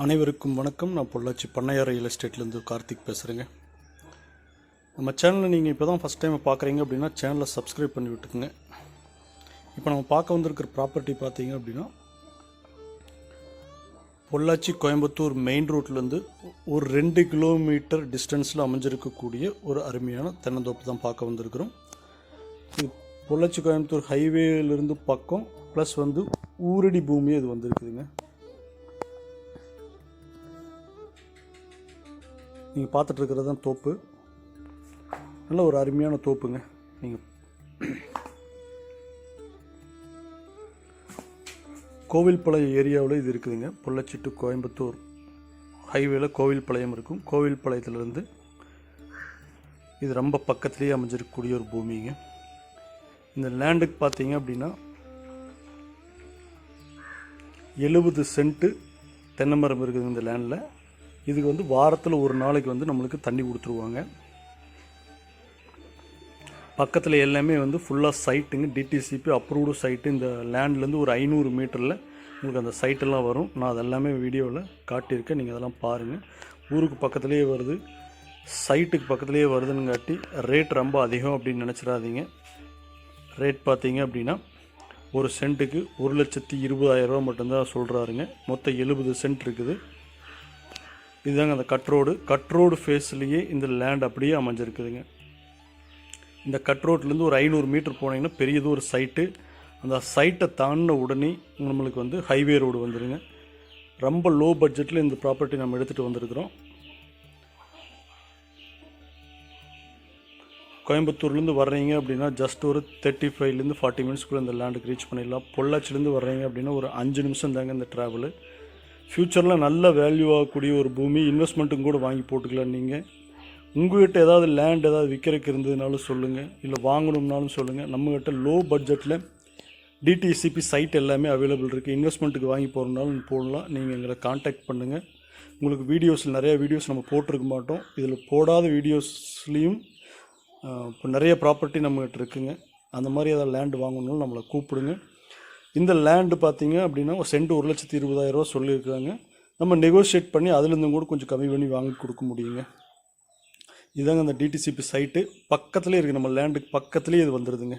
அனைவருக்கும் வணக்கம். நான் பொள்ளாச்சி பண்ணையார் ரியல் எஸ்டேட்லேருந்து கார்த்திக் பேசுகிறேங்க. நம்ம சேனலில் நீங்கள் இப்போ தான் ஃபஸ்ட் டைம் பார்க்குறீங்க அப்படின்னா சேனலை சப்ஸ்கிரைப் பண்ணி விட்டுக்குங்க. இப்போ நம்ம பார்க்க வந்திருக்கிற ப்ராப்பர்ட்டி பார்த்தீங்க அப்படின்னா பொள்ளாச்சி கோயம்புத்தூர் மெயின் ரோட்லேருந்து ஒரு 2 கிலோமீட்டர் டிஸ்டன்ஸில் அமைஞ்சிருக்கக்கூடிய ஒரு அருமையான தென்னந்தோப்பு தான் பார்க்க வந்திருக்கிறோம். இது பொள்ளாச்சி கோயம்புத்தூர் ஹைவேலேருந்து பக்கம் ப்ளஸ் ஊரடி பூமியே இது வந்திருக்குதுங்க. நீங்கள் பார்த்துட்ருக்கிறது தான் தோப்பு. நல்ல ஒரு அருமையான தோப்புங்க. நீங்கள் கோவில்பாளையம் ஏரியாவில் இது இருக்குதுங்க. பொள்ளாச்சி டு கோயம்புத்தூர் ஹைவேல கோவில்பாளையம் இருக்கும். கோவில்பாளையத்துலேருந்து இது ரொம்ப பக்கத்துலேயே அமைஞ்சிருக்கக்கூடிய ஒரு பூமிங்க. இந்த லேண்டுக்கு பார்த்தீங்க அப்படின்னா 70 சென்ட்டு தென்னை மரம் இருக்குதுங்க இந்த லேண்டில். இதுக்கு வாரத்தில் ஒரு நாளைக்கு நம்மளுக்கு தண்ணி கொடுத்துருவாங்க. பக்கத்தில் எல்லாமே ஃபுல்லாக சைட்டுங்க. DTCP approved site. இந்த லேண்ட்லேருந்து ஒரு 500 மீட்டரில் உங்களுக்கு அந்த சைட்டெல்லாம் வரும். நான் அதெல்லாமே வீடியோவில் காட்டியிருக்கேன். நீங்கள் அதெல்லாம் பாருங்கள். ஊருக்கு பக்கத்துலேயே வருது, சைட்டுக்கு பக்கத்துலேயே வருதுன்னுங்காட்டி ரேட் ரொம்ப அதிகம் அப்படின்னு நினச்சிடாதீங்க. ரேட் பார்த்தீங்க அப்படின்னா ஒரு சென்ட்டுக்கு 1,20,000 ரூபா மட்டும்தான் சொல்கிறாருங்க. மொத்தம் 70 சென்ட் இருக்குது. இதுதாங்க அந்த கட் ரோடு ஃபேஸ்லேயே இந்த லேண்ட் அப்படியே அமைஞ்சிருக்குதுங்க. இந்த கட் ரோட்லேருந்து ஒரு 500 மீட்டர் போனீங்கன்னா பெரியது ஒரு சைட்டு. அந்த சைட்டை தாண்டின உடனே நம்மளுக்கு ஹைவே ரோடு வந்துடுங்க. ரொம்ப லோ பட்ஜெட்டில் இந்த ப்ராப்பர்ட்டி நம்ம எடுத்துகிட்டு வந்திருக்கிறோம். கோயம்புத்தூர்லேருந்து வர்றீங்க அப்படின்னா ஜஸ்ட் ஒரு 35லேருந்து 40 மினிட்ஸ்க்குள்ளே இந்த லேண்டுக்கு ரீச் பண்ணிடலாம். பொள்ளாச்சிலேருந்து வர்றீங்க அப்படின்னா ஒரு 5 நிமிஷம் தாங்க இந்த ட்ராவலு. ஃப்யூச்சரில் நல்ல வேல்யூ ஆகக்கூடிய ஒரு பூமி. இன்வெஸ்ட்மெண்ட்டுக்கும் கூட வாங்கி போட்டுக்கலாம். நீங்கள் உங்கள்கிட்ட ஏதாவது லேண்ட் ஏதாவது விற்கிறதுக்கு இருந்ததுனாலும் சொல்லுங்கள், இல்லை வாங்கணும்னாலும் சொல்லுங்கள். நம்மகிட்ட லோ பட்ஜெட்டில் டிடிசிபி சைட் எல்லாமே அவைலபிள் இருக்குது. இன்வெஸ்ட்மெண்ட்டுக்கு வாங்கி போகிறனாலும் போடலாம். நீங்கள் எங்களை காண்டாக்ட் பண்ணுங்கள். உங்களுக்கு வீடியோஸில் நிறையா வீடியோஸ் நம்ம போட்டிருக்க மாட்டோம். இதில் போடாத வீடியோஸ்லேயும் இப்போ நிறைய ப்ராப்பர்ட்டி நம்மகிட்ட இருக்குங்க. அந்த மாதிரி ஏதாவது லேண்டு வாங்கணும்னாலும் நம்மளை கூப்பிடுங்க. இந்த லேண்டு பார்த்தீங்க அப்படின்னா ஒரு சென்ட் 1,20,000 ரூபா சொல்லியிருக்காங்க. நம்ம நெகோஷியேட் பண்ணி அதுலேருந்து கூட கொஞ்சம் கம்மி பண்ணி வாங்கி கொடுக்க முடியுங்க. இதுதாங்க அந்த டிடிசிபி சைட்டு. பக்கத்துலேயே இருக்குது. நம்ம லேண்டுக்கு பக்கத்துலேயே இது வந்துடுதுங்க.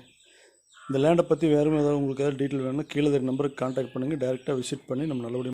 இந்த லேண்டை பற்றி வேறு ஏதாவது உங்களுக்கு ஏதாவது டீட்டெயில் வேணும்னா கீழே நம்பருக்கு கான்டாக்ட் பண்ணுங்கள். டேரெக்டாக விசிட் பண்ணி நம்ம நல்லபடியாக